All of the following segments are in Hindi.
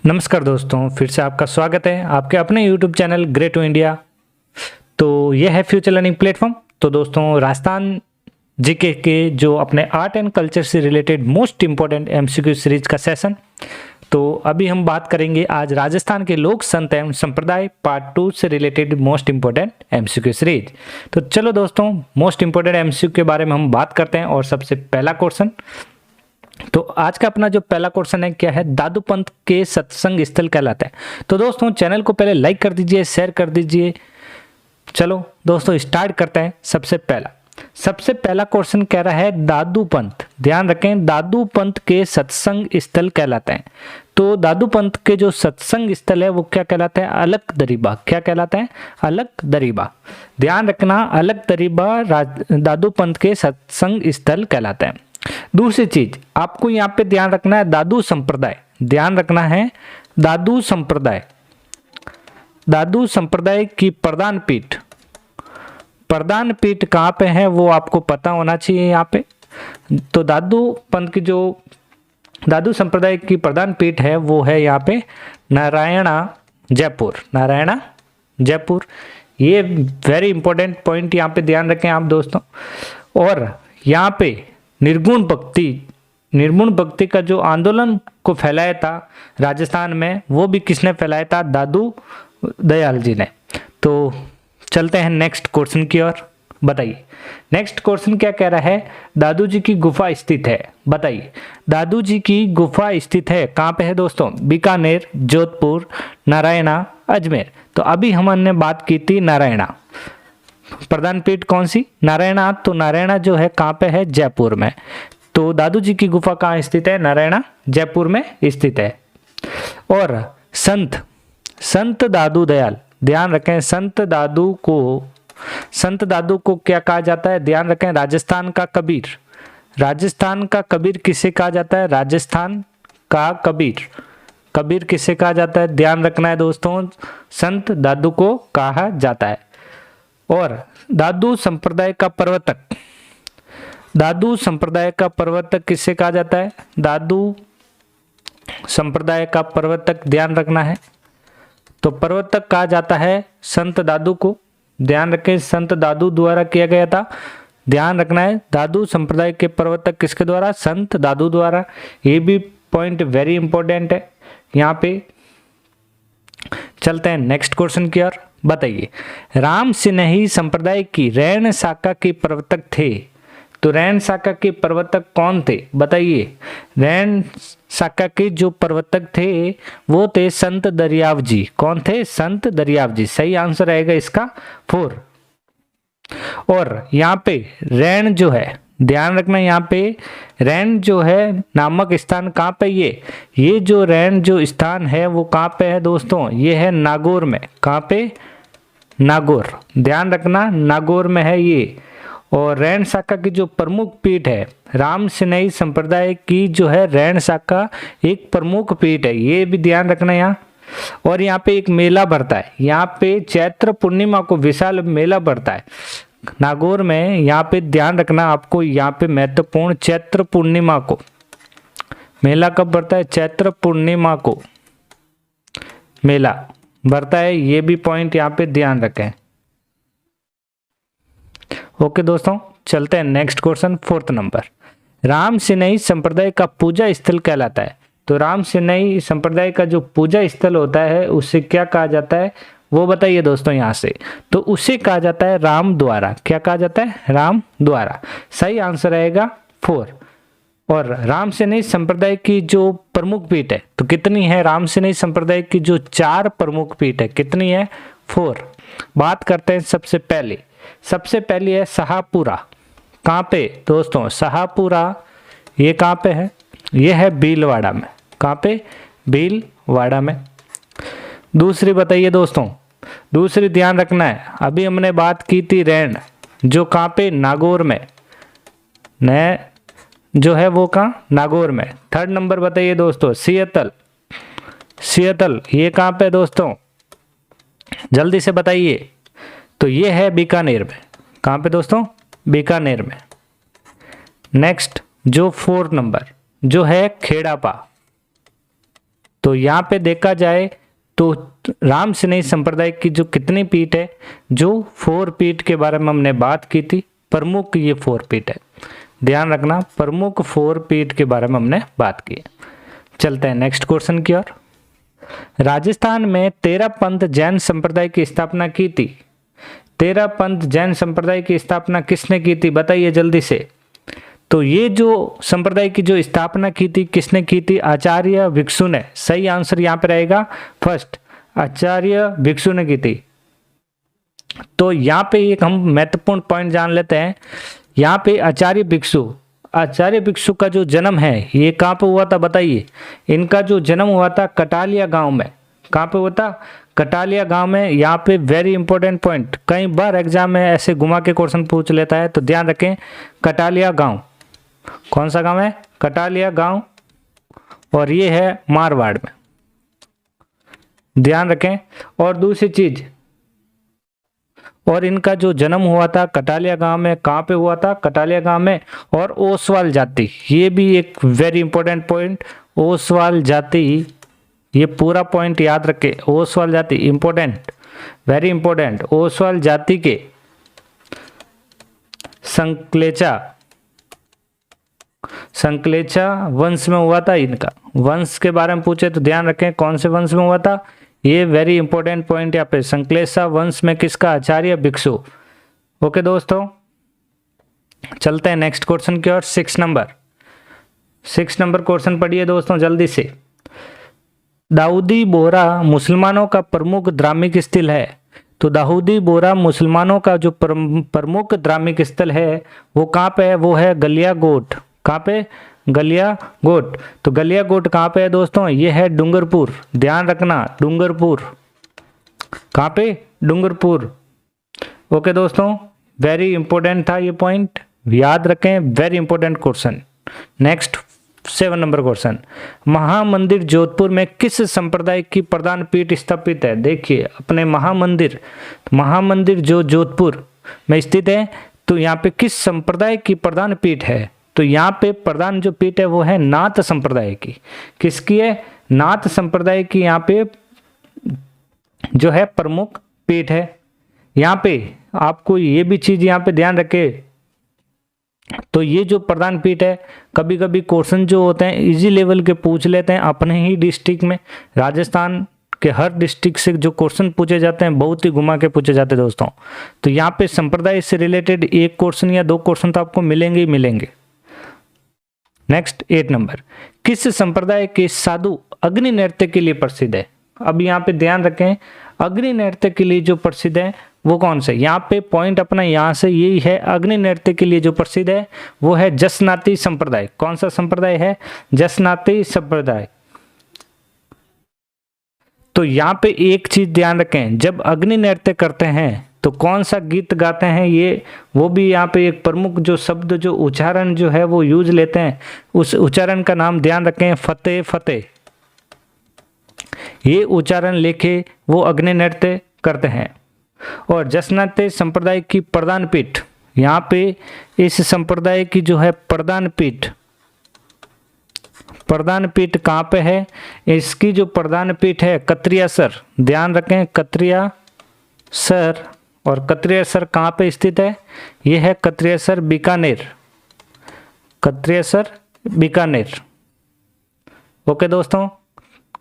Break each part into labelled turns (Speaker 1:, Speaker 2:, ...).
Speaker 1: नमस्कार दोस्तों, फिर से आपका स्वागत है आपके अपने YouTube channel great to India. तो यह है फ्यूचर लर्निंग प्लेटफॉर्म। तो दोस्तों, राजस्थान जीके के जो अपने आर्ट एंड कल्चर से related most important MCQ series का सेशन। तो अभी हम बात करेंगे आज राजस्थान के लोक संत एवं संप्रदाय पार्ट 2 से related most important MCQ series. तो चलो दोस्तों, मोस्ट इम्पोर्टेंट एमसीक्यू के बारे में हम बात करते हैं। और सबसे पहला क्वेश्चन, तो आज का अपना जो पहला क्वेश्चन है क्या है, दादू पंथ के सत्संग स्थल कहलाता है। तो दोस्तों, चैनल को पहले लाइक कर दीजिए, शेयर कर दीजिए। चलो दोस्तों, स्टार्ट करते हैं। सबसे पहला क्वेश्चन कह रहा है दादू पंथ। ध्यान रखें, दादू पंथ के सत्संग स्थल कहलाते हैं। तो दादू पंथ के जो सत्संग स्थल है वो क्या कहलाता है? अलख दरीबा। क्या कहलाता है? अलख दरीबा। ध्यान रखना, अलख दरीबा दादू पंथ के सत्संग स्थल कहलाता है। दूसरी चीज आपको यहाँ पे ध्यान रखना है, दादू संप्रदाय। ध्यान रखना है, दादू संप्रदाय। दादू संप्रदाय की प्रधान पीठ कहाँ पे है वो आपको पता होना चाहिए यहाँ पे। तो दादू पंथ की जो दादू संप्रदाय की प्रधान पीठ है वो है यहाँ पे नारायणा जयपुर। ये वेरी इंपॉर्टेंट पॉइंट यहाँ पे ध्यान रखें आप दोस्तों। और यहाँ पे निर्गुण भक्ति का जो आंदोलन को फैलाया था राजस्थान में, वो भी किसने फैलाया था? दादू दयाल जी ने। तो चलते हैं नेक्स्ट क्वेश्चन की ओर। बताइए नेक्स्ट क्वेश्चन क्या कह रहा है? दादू जी की गुफा स्थित है। बताइए, दादू जी की गुफा स्थित है कहाँ पे है दोस्तों? बीकानेर, जोधपुर, नारायणा, अजमेर। तो अभी हमने बात की थी नारायणा। प्रधान पीठ कौन सी? नारायणा। तो नारायणा जो है कहाँ पे है? जयपुर में। तो दादू जी की गुफा कहाँ स्थित है? नारायणा, जयपुर में स्थित है। और संत दादू दयाल। ध्यान रखें, संत दादू को क्या कहा जाता है? ध्यान रखें, राजस्थान का कबीर किसे कहा जाता है? राजस्थान का कबीर किसे कहा जाता है? ध्यान रखना है दोस्तों, संत दादू को कहा जाता है। और दादू संप्रदाय का प्रवर्तक किससे कहा जाता है? दादू संप्रदाय का प्रवर्तक ध्यान रखना है। तो प्रवर्तक कहा जाता है संत दादू को। ध्यान रखें, संत दादू द्वारा किया गया था। ध्यान रखना है, दादू संप्रदाय के प्रवर्तक किसके द्वारा? संत दादू द्वारा। ये भी पॉइंट वेरी इंपॉर्टेंट है यहाँ पे। चलते हैं नेक्स्ट क्वेश्चन की ओर। बताइए, राम सिन्ही संप्रदाय की रैन शाखा के प्रवर्तक थे। तो रैन शाखा के प्रवर्तक कौन थे? बताइए, रैन शाखा के जो प्रवर्तक थे वो थे संत दरियाव जी। कौन थे? संत दरियाव जी। सही आंसर रहेगा इसका 4। और यहाँ पे रैन जो है, ध्यान रखना, यहाँ पे रैन जो है नामक स्थान कहाँ पे? ये जो रैन जो स्थान है वो कहाँ पे है दोस्तों? ये है नागौर में। कहाँ पे? नागौर। ध्यान रखना, नागौर में है ये। और रैन शाखा की जो प्रमुख पीठ है, राम सिन्ही संप्रदाय की जो है रैन शाखा एक प्रमुख पीठ है, ये भी ध्यान रखना यहाँ। और यहाँ पे एक मेला भरता है, यहाँ पे चैत्र पूर्णिमा को विशाल मेला भरता है नागौर में। यहाँ पे ध्यान रखना आपको, यहाँ पे महत्वपूर्ण, चैत्र पूर्णिमा को मेला कब भरता है? चैत्र पूर्णिमा को मेला भरता है। ये भी पॉइंट यहाँ पे ध्यान रखें। ओके दोस्तों, चलते हैं नेक्स्ट क्वेश्चन, 4th नंबर। राम सिन्ही संप्रदाय का पूजा स्थल कहलाता है। तो राम सिन्ही संप्रदाय का जो पूजा स्थल होता है उसे क्या कहा जाता है वो बताइए दोस्तों यहाँ से। तो उसे कहा जाता है राम द्वारा। क्या कहा जाता है? राम द्वारा। सही आंसर रहेगा 4। और राम सिन्ही संप्रदाय की जो प्रमुख पीठ है, तो कितनी है? राम सिन्ही संप्रदाय की जो 4 प्रमुख पीठ है, कितनी है? 4। बात करते हैं सबसे पहली है शाहपुरा। कहाँ पे दोस्तों? शाहपुरा। ये कहाँ पे है? ये है भीलवाड़ा में। कहाँ पे? भीलवाड़ा में। दूसरी बताइए दोस्तों, दूसरी ध्यान रखना है, अभी हमने बात की थी रैन, जो कहाँ पे? नागौर में। न जो है वो कहाँ? नागौर में। 3rd नंबर बताइए दोस्तों, सियतल। ये कहाँ पे दोस्तों? जल्दी से बताइए। तो ये है बीकानेर में। कहाँ पे दोस्तों? बीकानेर में। नेक्स्ट जो 4th नंबर जो है खेड़ापा। तो यहाँ पे देखा जाए तो राम स्नेही संप्रदाय की जो कितनी पीठ है, जो 4 पीठ के बारे में हमने बात की थी, प्रमुख ये 4 पीठ है, ध्यान रखना, प्रमुख 4 पीठ के बारे में हमने बात की है। चलते हैं नेक्स्ट क्वेश्चन की ओर। राजस्थान में 13 पंथ जैन संप्रदाय की स्थापना की थी। 13 पंथ जैन संप्रदाय की स्थापना किसने की थी, बताइए जल्दी से। तो ये जो संप्रदाय की जो स्थापना की थी किसने की थी, आचार्य भिक्षु ने। सही आंसर यहाँ पे रहेगा फर्स्ट, आचार्य भिक्षु ने की थी। तो यहाँ पे एक हम महत्वपूर्ण पॉइंट जान लेते हैं। यहाँ पे आचार्य भिक्षु का जो जन्म है ये कहाँ पे हुआ था, बताइए। इनका जो जन्म हुआ था कटालिया गांव में। कहाँ पे हुआ था, कटालिया गांव में। यहाँ पे वेरी इंपॉर्टेंट पॉइंट, कई बार एग्जाम में ऐसे घुमा के क्वेश्चन पूछ लेता है, तो ध्यान रखें, कटालिया गांव। कौन सा गांव है, कटालिया गांव, और ये है मारवाड़ में, ध्यान रखें। और दूसरी चीज, और इनका जो जन्म हुआ था कटालिया गांव में, कहाँ पे हुआ था, कटालिया गांव में। और ओसवाल जाति, ये भी एक वेरी इंपॉर्टेंट पॉइंट, ओसवाल जाति, ये पूरा पॉइंट याद रखें। ओसवाल जाति इंपॉर्टेंट, वेरी इंपॉर्टेंट। ओसवाल जाति के संकलेचा वंश में हुआ था। इनका वंश के बारे में पूछे तो ध्यान रखें कौन से वंश में हुआ था, ये वेरी इंपॉर्टेंट पॉइंट यहाँ पे, संकलेशा वंश में किसका, आचार्य भिक्षु। ओके दोस्तों, चलते हैं नेक्स्ट क्वेश्चन की ओर। 6 नंबर क्वेश्चन पढ़िए दोस्तों जल्दी से। दाऊदी बोहरा मुसलमानों का प्रमुख धार्मिक स्थल है। तो दाऊदी बोहरा मुसलमानों का जो प्रमुख धार्मिक स्थल है वो कहाँ पे है, वो है गलियाकोट। कहाँ पे, गलियाकोट। तो गलियाकोट कहाँ पे है दोस्तों, ये है डूंगरपुर, ध्यान रखना, डूंगरपुर। कहाँ पे, डूंगरपुर। ओके दोस्तों, वेरी इंपॉर्टेंट था ये पॉइंट, याद रखें, very important question. Next 7 number question. Mahamandir Jodhpur में किस संप्रदाय की प्रधान पीठ स्थापित है। देखिए अपने महामंदिर जो जोधपुर में स्थित है, तो यहाँ पे किस संप्रदाय की प्रधान पीठ है। तो यहाँ पे प्रधान जो पीठ है वो है नाथ संप्रदाय की। किसकी है, नाथ संप्रदाय की यहाँ पे जो है प्रमुख पीठ है। यहाँ पे आपको ये भी चीज यहाँ पे ध्यान रखे, तो ये जो प्रधान पीठ है, कभी कभी क्वेश्चन जो होते हैं इजी लेवल के पूछ लेते हैं अपने ही डिस्ट्रिक्ट में। राजस्थान के हर डिस्ट्रिक्ट से जो क्वेश्चन पूछे जाते हैं बहुत ही घुमा के पूछे जाते हैं दोस्तों। तो यहाँ पे संप्रदाय से रिलेटेड एक क्वेश्चन या 2 क्वेश्चन तो आपको मिलेंगे ही मिलेंगे। Next 8 number. किस संप्रदाय के साधु अग्नि नृत्य के लिए प्रसिद्ध है। अब यहाँ पे ध्यान रखें, अग्नि नृत्य के लिए जो प्रसिद्ध है वो कौन से, यहाँ पे पॉइंट अपना यहाँ से यही है, अग्नि नृत्य के लिए जो प्रसिद्ध है वो है जसनाती संप्रदाय। कौन सा संप्रदाय है, जसनाती संप्रदाय। तो यहाँ पे एक चीज ध्यान रखें, जब अग्नि नृत्य करते हैं तो कौन सा गीत गाते हैं, ये वो भी यहाँ पे एक प्रमुख जो शब्द जो उच्चारण जो है वो यूज लेते हैं, उस उच्चारण का नाम ध्यान रखें, फतेह फतेह। ये उच्चारण लेके वो अग्नि नृत्य करते हैं। और जसनाती संप्रदाय की प्रधान पीठ, यहाँ पे इस संप्रदाय की जो है प्रधान पीठ कहाँ पे है, इसकी जो प्रधान पीठ है कत्रियासर। ध्यान रखें कत्रियासर, और कत्रियासर कहाँ पे स्थित है, ये है कत्रियासर बीकानेर, कत्रियासर बीकानेर। ओके दोस्तों,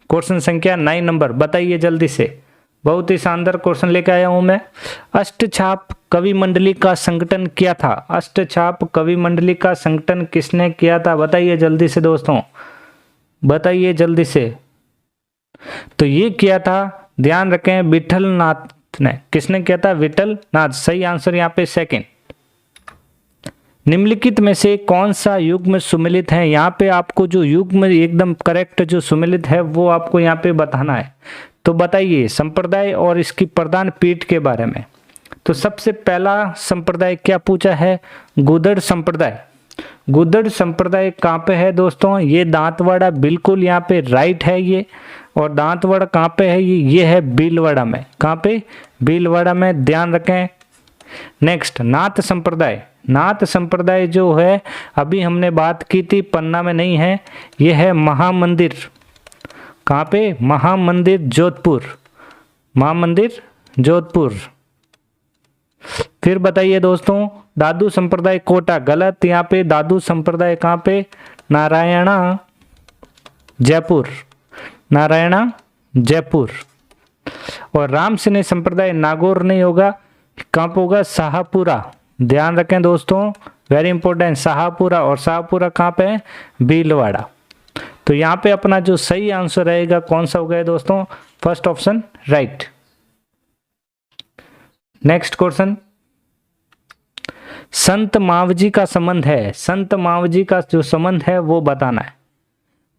Speaker 1: क्वेश्चन संख्या 9 नंबर, बताइए जल्दी से, बहुत ही शानदार क्वेश्चन लेके आया हूं मैं। अष्टछाप कवि मंडली का संगठन किया था। अष्टछाप कवि मंडली का संगठन किसने किया था, बताइए जल्दी से दोस्तों, बताइए जल्दी से। तो ये किया था, ध्यान रखें, विठल नाथ ने। किसने किया था, विठल नाथ। सही आंसर यहाँ पे सेकंड। निम्नलिखित में से कौन सा युग्म सुमेलित है, यहाँ पे आपको जो युग्म एकदम करेक्ट जो सुमेलित है वो आपको यहाँ पे बताना है। तो बताइए संप्रदाय और इसकी प्रधान पीठ के बारे में। तो सबसे पहला संप्रदाय क्या पूछा है, गुदड़ संप्रदाय। गुदड़ संप्रदाय कहाँ पे है दोस्तों, ये दांतवाड़ा, बिल्कुल यहाँ पे राइट है ये। और दांतवाड़ा कहाँ पे है, ये है भीलवाड़ा में। कहाँ पे, भीलवाड़ा में, ध्यान रखें। नेक्स्ट नाथ संप्रदाय। नाथ संप्रदाय जो है अभी हमने बात की थी, पन्ना में नहीं है, ये है महामंदिर। कहाँ पे? महामंदिर जोधपुर, महामंदिर जोधपुर। फिर बताइए दोस्तों, दादू संप्रदाय कोटा, गलत। यहाँ पे दादू संप्रदाय कहाँ पे? नारायणा जयपुर, नारायणा जयपुर। और राम सिने संप्रदाय नागौर नहीं होगा, कहाँ पे होगा? शाहपुरा। ध्यान रखें दोस्तों, वेरी इंपॉर्टेंट, शाहपुरा। और शाहपुरा कहाँ पे है? भीलवाड़ा। तो यहाँ पे अपना जो सही आंसर रहेगा कौन सा हो गया दोस्तों? First option right. Next question, संत मावजी का संबंध है, संत मावजी का जो संबंध है वो बताना है।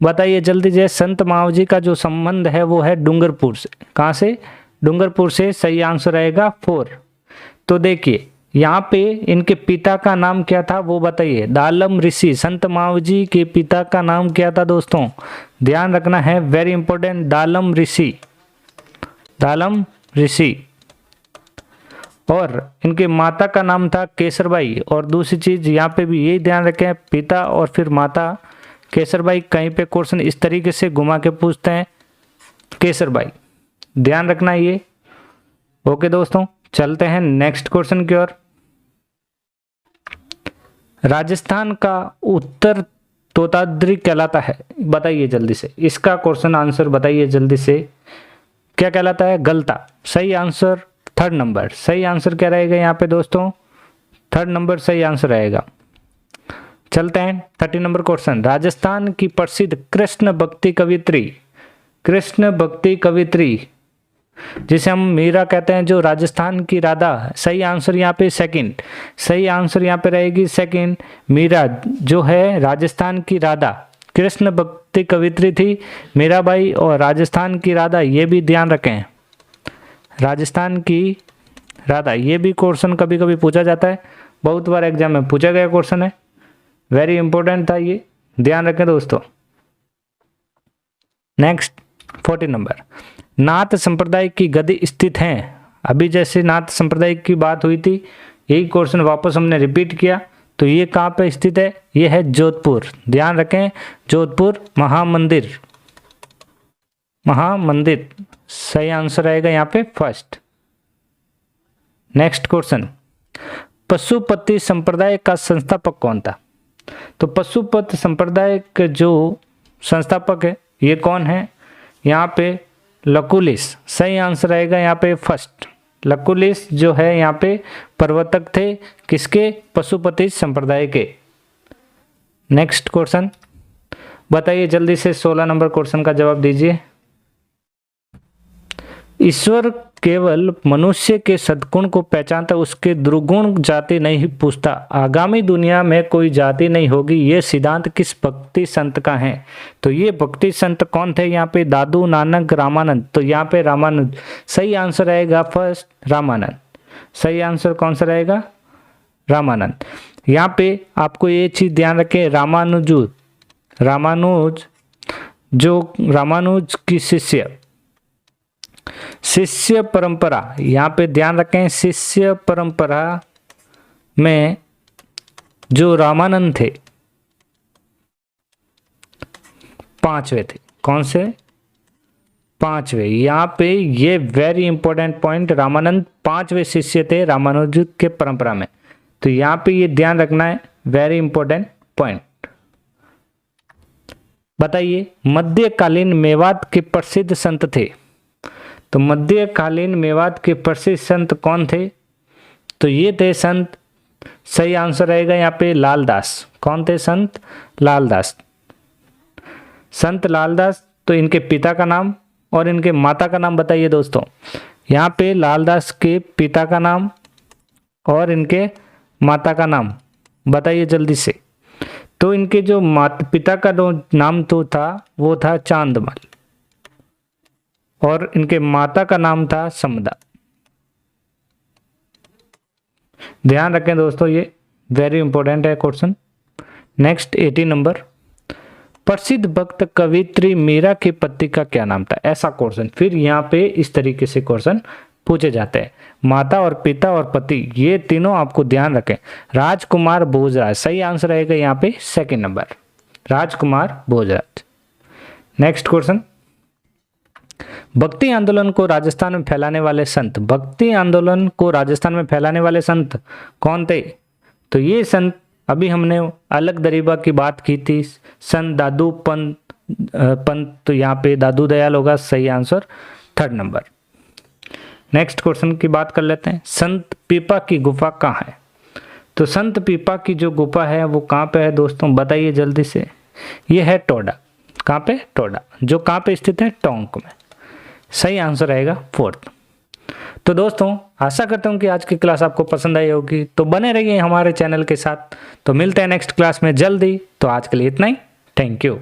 Speaker 1: बताइए जल्दी से। संत मावजी का जो संबंध है वो है डूंगरपुर से। कहाँ से? डूंगरपुर से। सही आंसर रहेगा 4। तो देखिए यहाँ पे इनके पिता का नाम क्या था वो बताइए। दालम ऋषि। संत मावजी के पिता का नाम क्या था दोस्तों? ध्यान रखना है, वेरी इंपॉर्टेंट, दालम ऋषि, दालम ऋषि। और इनके माता का नाम था केसरबाई। और दूसरी चीज यहाँ पे भी यही ध्यान रखें, पिता और फिर माता केसरबाई। कहीं पे क्वेश्चन इस तरीके से घुमा के पूछते हैं केसरबाई, ध्यान रखना ये। ओके दोस्तों, चलते हैं नेक्स्ट क्वेश्चन की ओर। राजस्थान का उत्तर तोताद्री कहलाता है, बताइए जल्दी से। इसका क्वेश्चन आंसर बताइए जल्दी से, क्या कहलाता है? गलता। सही आंसर 3rd नंबर। सही आंसर क्या रहेगा यहाँ पे दोस्तों? 3rd नंबर सही आंसर रहेगा। चलते हैं 30 नंबर क्वेश्चन। राजस्थान की प्रसिद्ध कृष्ण भक्ति कवित्री, कृष्ण भक्ति कवित्री जिसे हम मीरा कहते हैं, जो राजस्थान की राधा। सही आंसर यहाँ पे 2nd। सही आंसर यहाँ पे रहेगी 2nd। मीरा जो है राजस्थान की राधा, कृष्ण भक्ति कवित्री थी मीराबाई। और राजस्थान की राधा ये भी ध्यान रखें, राजस्थान की राधा। ये भी क्वेश्चन कभी कभी पूछा जाता है, बहुत बार एग्जाम में पूछा गया क्वेश्चन है, वेरी इंपॉर्टेंट था ये, ध्यान रखें दोस्तों। Next 40 number. नाथ संप्रदाय की गद्दी स्थित हैं। अभी जैसे नाथ संप्रदाय की बात हुई थी, यही क्वेश्चन वापस हमने रिपीट किया। तो ये कहाँ पे स्थित है? ये है जोधपुर, ध्यान रखें, जोधपुर महामंदिर, महामंदिर। सही आंसर रहेगा यहाँ पे 1st। नेक्स्ट क्वेश्चन, पशुपति संप्रदाय का संस्थापक कौन था? तो पशुपति संप्रदाय के जो संस्थापक है ये कौन है? यहाँ पे लकुलिश। सही आंसर रहेगा यहाँ पे 1st। लकुलिश जो है यहाँ पे प्रवर्तक थे किसके? पशुपति संप्रदाय के। नेक्स्ट क्वेश्चन बताइए जल्दी से, 16 नंबर क्वेश्चन का जवाब दीजिए। ईश्वर केवल मनुष्य के सद्गुण को पहचानता, उसके दुर्गुण जाति नहीं पूछता। आगामी दुनिया में कोई जाति नहीं होगी, ये सिद्धांत किस भक्ति संत का है? तो ये भक्ति संत कौन थे? यहाँ पे दादू नानक रामानंद। तो यहाँ पे रामानंद सही आंसर रहेगा 1st, रामानंद। सही आंसर कौन सा रहेगा? रामानंद। यहाँ पे आपको ये चीज ध्यान रखें, रामानुज जो रामानुज की शिष्य परंपरा, यहाँ पे ध्यान रखें, शिष्य परंपरा में जो रामानंद थे 5वें थे। कौन से? 5वें। यहाँ पे ये वेरी इंपॉर्टेंट पॉइंट, रामानंद 5वें शिष्य थे रामानुज के परंपरा में। तो यहाँ पे ये ध्यान रखना है, वेरी इंपॉर्टेंट पॉइंट। बताइए मध्यकालीन मेवात के प्रसिद्ध संत थे। तो मध्यकालीन मेवात के प्रसिद्ध संत कौन थे? तो ये थे संत, सही आंसर रहेगा यहाँ पे लालदास। कौन थे? संत लालदास। संत लालदास। तो इनके पिता का नाम और इनके माता का नाम बताइए दोस्तों। यहाँ पे लालदास के पिता का नाम और इनके माता का नाम बताइए जल्दी से। तो इनके जो पिता का जो नाम तो था वो था चांदमल और इनके माता का नाम था समदा। ध्यान रखें दोस्तों, ये वेरी इंपॉर्टेंट है क्वेश्चन। Next 80 number. प्रसिद्ध भक्त कवित्री मीरा के पति का क्या नाम था? ऐसा क्वेश्चन फिर यहाँ पे इस तरीके से क्वेश्चन पूछे जाते हैं। माता और पिता और पति ये तीनों आपको ध्यान रखें। राजकुमार भोजराज सही आंसर रहेगा यहाँ पे 2nd नंबर, राजकुमार भोजराज। नेक्स्ट क्वेश्चन भक्ति आंदोलन को राजस्थान में फैलाने वाले संत, भक्ति आंदोलन को राजस्थान में फैलाने वाले संत कौन थे? तो ये संत अभी हमने अलग दरीबा की बात की थी, संत दादू पंत, तो यहाँ पे दादू दयाल होगा सही answer, 3rd number. Next question की बात कर लेते हैं, संत पीपा की गुफा कहाँ है? तो संत पीपा की जो गुफा है वो कहाँ पे है दोस्तों, बताइए जल्दी से। ये है टोडा। कहाँ पे? टोडा, जो कहाँ पे स्थित है? टोंक में। सही आंसर रहेगा 4th। तो दोस्तों आशा करता हूँ कि आज की क्लास आपको पसंद आई होगी, तो बने रहिए हमारे चैनल के साथ। तो मिलते हैं नेक्स्ट क्लास में जल्दी। तो आज के लिए इतना ही, थैंक यू।